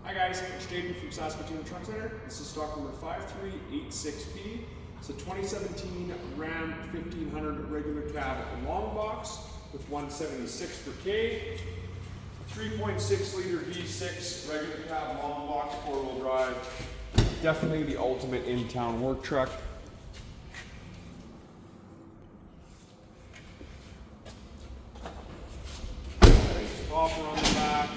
Hi guys, it's Jaden from Saskatoon Truck Center. This is stock number 5386P. It's a 2017 Ram 1500 regular cab long box with 176 for K. 3.6 liter V6 regular cab long box, 4-wheel drive. Definitely the ultimate in-town work truck. Nice bopper on the back.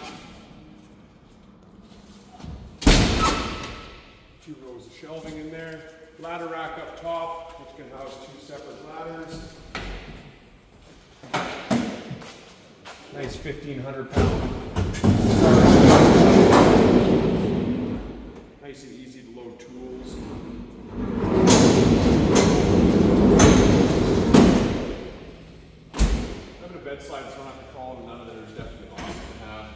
2 rows of shelving in there. Ladder rack up top, which can house 2 separate ladders. Nice 1,500-pound. Nice and easy to load tools. Having a bedside so I don't have to crawl in none of it is definitely awesome to have.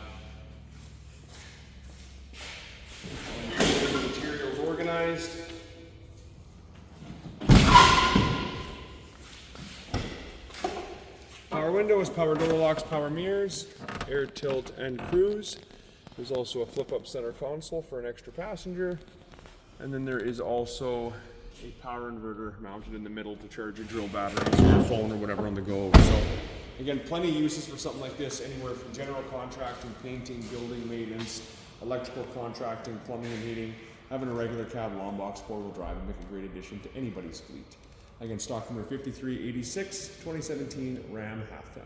The materials organized. Power windows, power door locks, power mirrors, air tilt and cruise. There's also a flip-up center console for an extra passenger. And then there is also a power inverter mounted in the middle to charge your drill batteries or your phone or whatever on the go. So again, plenty of uses for something like this, anywhere from general contracting, painting, building maintenance, electrical contracting, plumbing and heating. Having a regular cab long box 4-wheel drive would make a great addition to anybody's fleet. Again, stock number 5386, 2017 Ram half ton.